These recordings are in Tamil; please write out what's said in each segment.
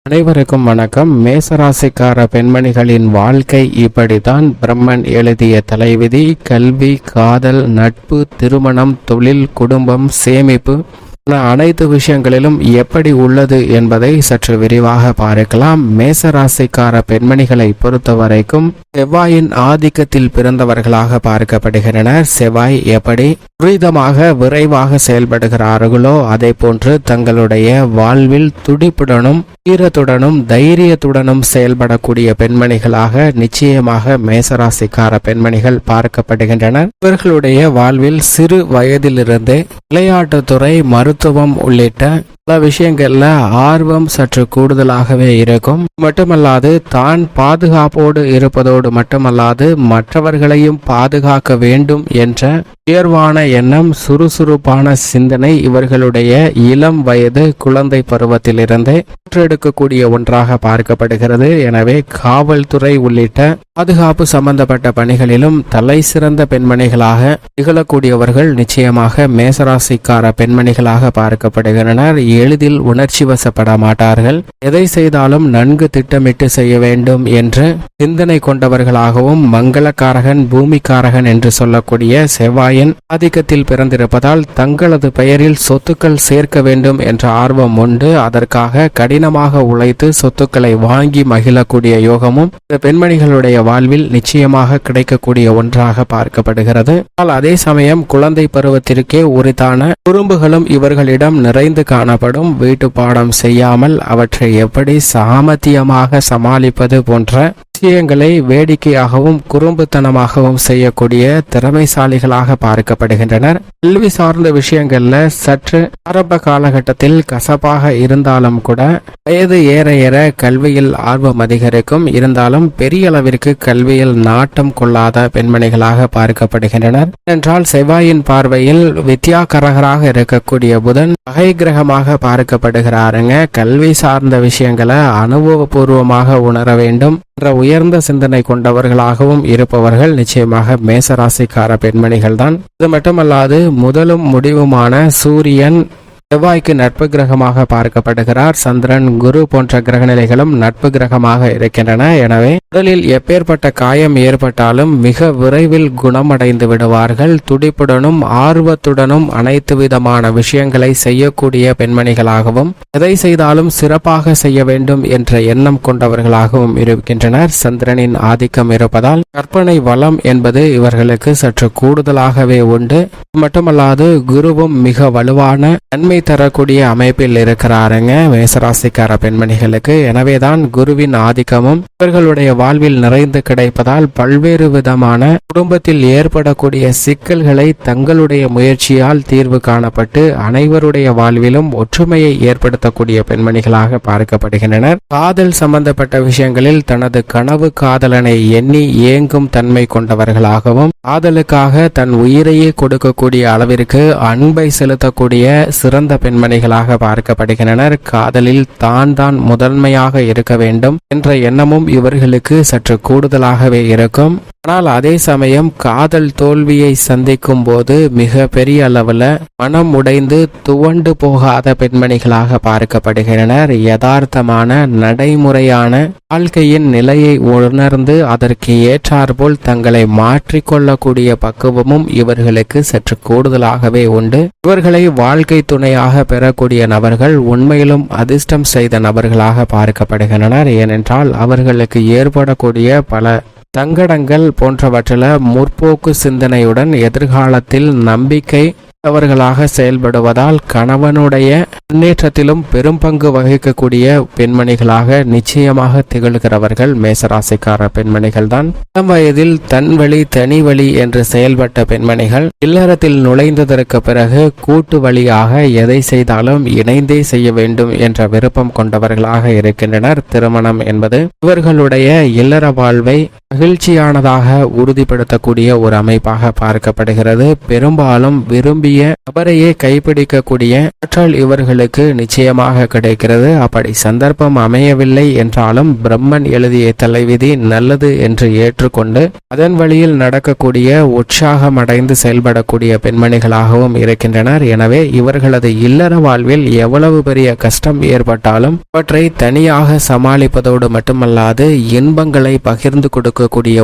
அனைவருக்கும் வணக்கம். மேசராசிக்கார பெண்மணிகளின் வாழ்க்கை இப்படித்தான். பிரம்மன் எழுதிய தலைவிதி. கல்வி, காதல், நட்பு, திருமணம், தொழில், குடும்பம், சேமிப்பு அனைத்து விஷயங்களிலும் எப்படி உள்ளது என்பதை சற்று விரிவாக பார்க்கலாம். மேசராசிக்கார பெண்மணிகளை பொறுத்த வரைக்கும் செவ்வாயின் ஆதிக்கத்தில் பிறந்தவர்களாக பார்க்கப்படுகின்றனர். செவ்வாய் எப்படி துரிதமாக விரைவாக செயல்படுகிறார்களோ அதே போன்று தங்களுடைய வாழ்வில் துடிப்புடனும் வீரத்துடனும் தைரியத்துடனும் செயல்படக்கூடிய பெண்மணிகளாக நிச்சயமாக மேசராசிக்கார பெண்மணிகள் பார்க்கப்படுகின்றனர். இவர்களுடைய வாழ்வில் சிறு வயதிலிருந்தே விளையாட்டுத்துறை, மருத்துவம் உள்ளிட்ட பல விஷயங்கள்ல ஆர்வம் சற்று கூடுதலாகவே இருக்கும். மட்டுமல்லாது தான் பாதுகாப்போடு இருப்பதோடு மட்டுமல்லாது மற்றவர்களையும் பாதுகாக்க வேண்டும் என்ற உயர்வான எண்ணம், சுறுசுறுப்பான சிந்தனை இவர்களுடைய இளம் வயது குழந்தை பருவத்திலிருந்தே பெற்றெடுக்கக்கூடிய ஒன்றாக பார்க்கப்படுகிறது. எனவே காவல்துறை உள்ளிட்ட பாதுகாப்பு சம்பந்தப்பட்ட பணிகளிலும் தலை சிறந்த பெண்மணிகளாக திகழக்கூடியவர்கள் நிச்சயமாக மேசராசிக்கார பெண்மணிகளாக பார்க்கப்படுகின்றனர். எளிதில் உணர்ச்சி வசப்பட மாட்டார்கள். எதை செய்தாலும் நன்கு திட்டமிட்டு செய்ய வேண்டும் என்று சிந்தனை கொண்டவர்களாகவும், மங்களக்காரகன், பூமிக்காரகன் என்று சொல்லக்கூடிய செவ்வாயின் ஆதிக்கத்தில் பிறந்திருப்பதால் தங்களது பெயரில் சொத்துக்கள் சேர்க்க வேண்டும் என்ற ஆர்வம் உண்டு. அதற்காக கடினமாக உழைத்து சொத்துக்களை வாங்கி மகிழக்கூடிய யோகமும் இந்த பெண்மணிகளுடைய வாழ்வில் நிச்சயமாக கிடைக்கக்கூடிய ஒன்றாக பார்க்கப்படுகிறது. ஆனால் அதே சமயம் குழந்தை பருவத்திற்கே உரித்தான குறும்புகளும் இவர்களிடம் நிறைந்து காணப்படும். வீட்டு பாடம் செய்யாமல் அவற்றை எப்படி சாமர்த்தியமாக சமாளிப்பது போன்ற விஷயங்களை வேடிக்கையாகவும் குறும்புத்தனமாகவும் செய்யக்கூடிய திறமைசாலிகளாக பார்க்கப்படுகின்றனர். கல்வி சார்ந்த விஷயங்கள்ல சற்று ஆரம்ப காலகட்டத்தில் கசப்பாக இருந்தாலும் கூட வயது ஏற ஏற கல்வியில் ஆர்வம் அதிகரிக்கும். இருந்தாலும் பெரிய அளவிற்கு கல்வியில் நாட்டம் கொள்ளாத பெண்மணிகளாக பார்க்கப்படுகின்றனர். என்றால் செவ்வாயின் பார்வையில் வித்யாகரகராக இருக்கக்கூடிய புதன் பகை கிரகமாக பார்க்கப்படுகிறாருங்க. கல்வி சார்ந்த விஷயங்களை அனுபவபூர்வமாக உணர வேண்டும் என்ற உயர்ந்த சிந்தனை கொண்டவர்களாகவும் இருப்பவர்கள் நிச்சயமாக மேசராசிக்கார பெண்மணிகள் தான். இது மட்டுமல்லாது முதலும் முடிவுமான சூரியன் செவ்வாய்க்கு நட்பு கிரகமாக பார்க்கப்படுகிறார். சந்திரன், குரு போன்ற கிரகநிலைகளும் நட்பு கிரகமாக இருக்கின்றன. எனவே உடலில் எப்பேற்பட்ட காயம் ஏற்பட்டாலும் மிக விரைவில் குணமடைந்து விடுவார்கள். துடிப்புடனும் ஆர்வத்துடனும் அனைத்து விதமான விஷயங்களை செய்யக்கூடிய பெண்மணிகளாகவும், எதை செய்தாலும் சிறப்பாக செய்ய வேண்டும் என்ற எண்ணம் கொண்டவர்களாகவும் இருக்கின்றனர். சந்திரனின் ஆதிக்கம் இருப்பதால் கற்பனை வளம் என்பது இவர்களுக்கு சற்று கூடுதலாகவே உண்டு. மட்டுமல்லாது குருவும் மிக வலுவான நன்மை தரக்கூடிய அமைப்பில் இருக்கிறாருங்க மேசராசிக்கார பெண்மணிகளுக்கு. எனவேதான் குருவின் ஆதிக்கமும் இவர்களுடைய வாழ்வில் நிறைந்து கிடைப்பதால் பல்வேறு விதமான குடும்பத்தில் ஏற்படக்கூடிய சிக்கல்களை தங்களுடைய முயற்சியால் தீர்வு காணப்பட்டு அனைவருடைய வாழ்விலும் ஒற்றுமையை ஏற்படுத்தக்கூடிய பெண்மணிகளாக பார்க்கப்படுகின்றனர். காதல் சம்பந்தப்பட்ட விஷயங்களில் தனது கனவு காதலனை எண்ணி ஏங்கும் தன்மை கொண்டவர்களாகவும், காதலுக்காக தன் உயிரையே கொடுக்கக்கூடிய அளவிற்கு அன்பை செலுத்தக்கூடிய சிறந்த பெண்மணிகளாக பார்க்கப்படுகின்றனர். காதலில் தான் முதன்மையாக இருக்க வேண்டும் என்ற எண்ணமும் இவர்களுக்கு சற்று கூடுதலாகவே இருக்கும். ஆனால் அதே சமயம் காதல் தோல்வியை சந்திக்கும் போது மிக பெரிய அளவுல மனம் உடைந்து துவண்டு போகாத பெண்மணிகளாக பார்க்கப்படுகின்றனர். யதார்த்தமான நடைமுறையான வாழ்க்கையின் நிலையை உணர்ந்து அதற்கு ஏற்றாற்போல் தங்களை மாற்றிக்கொள்ளக்கூடிய பக்குவமும் இவர்களுக்கு சற்று கூடுதலாகவே உண்டு. இவர்களை வாழ்க்கை துணையாக பெறக்கூடிய நபர்கள் உண்மையிலும் அதிர்ஷ்டம் செய்த நபர்களாக பார்க்கப்படுகின்றனர். ஏனென்றால் அவர்களுக்கு ஏற்படக்கூடிய பல சங்கடங்கள் போன்றவற்றில முற்போக்கு சிந்தனையுடன் எதிர்காலத்தில் நம்பிக்கை அவர்களாக செயல்படுவதால் கணவனுடைய முன்னேற்றத்திலும் பெரும் பங்கு வகிக்கக்கூடிய பெண்மணிகளாக நிச்சயமாக திகழ்கிறவர்கள் மேசராசிக்கார பெண்மணிகள் தான். இளம் வயதில் தன் வழி தனி வழி என்று செயல்பட்ட பெண்மணிகள் இல்லறத்தில் நுழைந்ததற்கு பிறகு கூட்டு வழியாக எதை செய்தாலும் இணைந்தே செய்ய வேண்டும் என்ற விருப்பம் கொண்டவர்களாக இருக்கின்றனர். திருமணம் என்பது இவர்களுடைய இல்லற வாழ்வை மகிழ்ச்சியானதாக உறுதிப்படுத்தக்கூடிய ஒரு அமைப்பாக பார்க்கப்படுகிறது. பெரும்பாலும் விரும்பிய நபரையே கைப்பிடிக்கக்கூடிய ஆற்றல் இவர்களுக்கு நிச்சயமாக கிடைக்கிறது. அப்படி சந்தர்ப்பம் அமையவில்லை என்றாலும் பிரம்மன் எழுதிய தலைவிதி நல்லது என்று ஏற்றுக்கொண்டு அதன் வழியில் நடக்கக்கூடிய உற்சாகம் அடைந்து செயல்படக்கூடிய பெண்மணிகளாகவும் இருக்கின்றனர். எனவே இவர்களது இல்லற வாழ்வில் எவ்வளவு பெரிய கஷ்டம் ஏற்பட்டாலும் அவற்றை தனியாக சமாளிப்பதோடு மட்டுமல்லாது இன்பங்களை பகிர்ந்து கொடுக்கக்கூடிய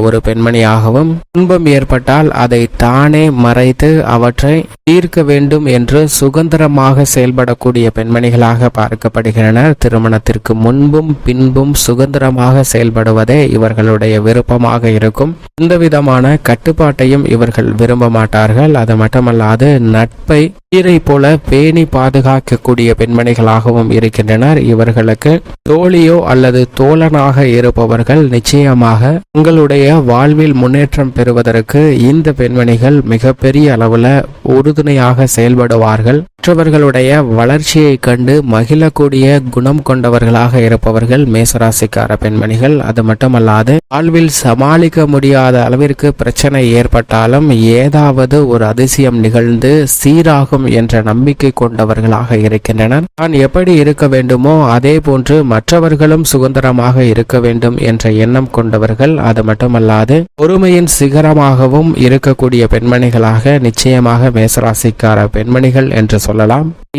ஒரு பெண்மணியாகவும், துன்பம் ஏற்பட்டால் அதை தானே மறைத்து அவற்றை தீர்க்க வேண்டும் என்று சுதந்திரமாக செயல்படக்கூடிய பெண்மணிகளாக பார்க்கப்படுகின்றனர். திருமணத்திற்கு முன்பும் பின்பும் சுதந்திரமாக செயல்படுவதே இவர்களுடைய விருப்பமாக இருக்கும். எந்த விதமான கட்டுப்பாட்டையும் இவர்கள் விரும்ப மாட்டார்கள். அது மட்டுமல்லாது நட்பை உயிரை போல பேணி பாதுகாக்கக்கூடிய பெண்மணிகளாகவும் இருக்கின்றனர். இவர்களுக்கு தோழியோ அல்லது தோழனாக இருப்பவர்கள் நிச்சயமாக உங்களுடைய வாழ்வில் முன்னேற்றம் பெறுவதற்கு இந்த பெண்மணிகள் மிகப்பெரிய அளவுல உறுதுணையாக செயல்படுவார்கள். மற்றவர்களுடைய வளர்ச்சியை கண்டு மகிழக்கூடிய குணம் கொண்டவர்களாக இருப்பவர்கள் மேசராசிக்கார பெண்மணிகள். அது மட்டுமல்லாது வாழ்வில் சமாளிக்க முடியாத அளவிற்கு பிரச்சனை ஏற்பட்டாலும் ஏதாவது ஒரு அதிசயம் நிகழ்ந்து சீராகும் என்ற நம்பிக்கை கொண்டவர்களாக இருக்கின்றனர். தான் எப்படி இருக்க வேண்டுமோ அதே போன்று மற்றவர்களும் சுதந்திரமாக இருக்க வேண்டும் என்ற எண்ணம் கொண்டவர்கள். அது மட்டுமல்லாது பொறுமையின் சிகரமாகவும் இருக்கக்கூடிய பெண்மணிகளாக நிச்சயமாக மேசராசிக்கார பெண்மணிகள் என்று சொல்லலாம்.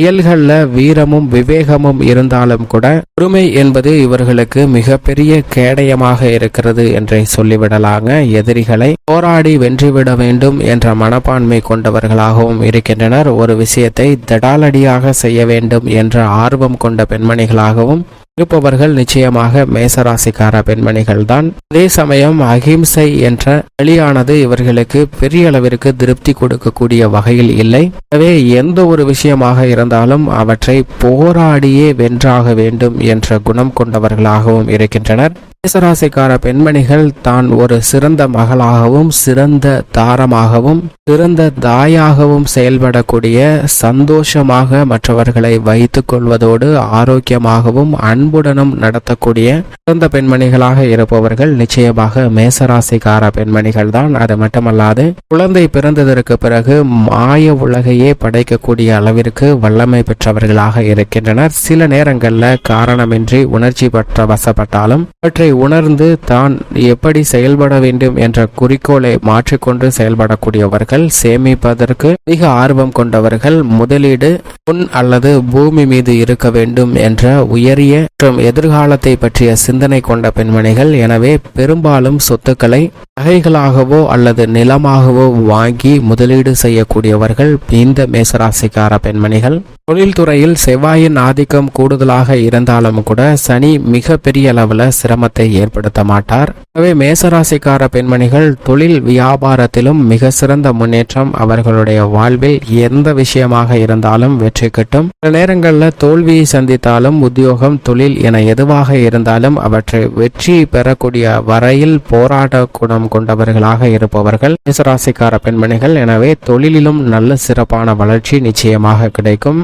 இயல்கள்ல வீரமும் விவேகமும் இருந்தாலும் கூட பொறுமை என்பது இவர்களுக்கு மிகப்பெரிய கேடயமாக இருக்கிறது என்றே சொல்லிவிடலாங்க. எதிரிகளை போராடி வென்றுவிட வேண்டும் என்ற மனப்பான்மை கொண்டவர்களாகவும் இருக்கின்றனர். ஒரு விஷயத்தை தடாலடியாக செய்ய வேண்டும் என்ற ஆர்வம் கொண்ட பெண்மணிகளாகவும் இருப்பவர்கள் நிச்சயமாக மேசராசிக்கார பெண்மணிகள் தான். அதே சமயம் அகிம்சை என்ற வழியானது இவர்களுக்கு பெரிய அளவிற்கு திருப்தி கொடுக்கக்கூடிய வகையில் இல்லை. எனவே எந்த ஒரு விஷயமாக இருந்தாலும் அவற்றை போராடியே வென்றாக வேண்டும் என்ற குணம் கொண்டவர்களாகவும் இருக்கின்றனர். மேசராசிக்கார பெண்மணிகள் தான் ஒரு சிறந்த மகளாகவும் சிறந்த தாரமாகவும் சிறந்த தாயாகவும் செயல்படக்கூடிய, சந்தோஷமாக மற்றவர்களை வைத்துக் கொள்வதோடு ஆரோக்கியமாகவும் அன்புடனும் நடத்தக்கூடிய சிறந்த பெண்மணிகளாக இருப்பவர்கள் நிச்சயமாக மேசராசிக்கார பெண்மணிகள் தான். அது மட்டுமல்லாது குழந்தை பிறந்ததற்கு பிறகு மாய உலகையே படைக்கக்கூடிய அளவிற்கு வல்லமை பெற்றவர்களாக இருக்கின்றனர். சில நேரங்களில் காரணமின்றி உணர்ச்சி பற்ற வசப்பட்டாலும் அவற்றை உணர்ந்து தான் எப்படி செயல்பட வேண்டும் என்ற குறிக்கோளை மாற்றிக்கொண்டு செயல்படக்கூடியவர்கள். சேமிப்பதற்கு மிக ஆர்வம் கொண்டவர்கள். முதலீடு பொன் அல்லது பூமி மீது இருக்க வேண்டும் என்ற உயரிய மற்றும் எதிர்காலத்தை பற்றிய சிந்தனை கொண்ட பெண்மணிகள். எனவே பெரும்பாலும் சொத்துக்களை நகைகளாகவோ அல்லது நிலமாகவோ வாங்கி முதலீடு செய்யக்கூடியவர்கள் இந்த மேசராசிக்கார பெண்மணிகள். தொழில்துறையில் செவ்வாயின் ஆதிக்கம் கூடுதலாக இருந்தாலும் கூட சனி மிக பெரிய அளவில் சிரமத்தை ஏற்படுத்த மாட்டார். எனவே மேசராசிக்கார பெண்மணிகள் தொழில் வியாபாரத்திலும் மிக சிறந்த முன்னேற்றம். அவர்களுடைய வாழ்வில் எந்த விஷயமாக இருந்தாலும் வெற்றி கிட்டும். சில நேரங்களில் தோல்வியை சந்தித்தாலும் உத்தியோகம், தொழில் என எதுவாக இருந்தாலும் அவற்றை வெற்றி பெறக்கூடிய வரையில் போராட்ட குணம் கொண்டவர்களாக இருப்பவர்கள் மேசராசிக்கார பெண்மணிகள். எனவே தொழிலிலும் நல்ல சிறப்பான வளர்ச்சி நிச்சயமாக கிடைக்கும்.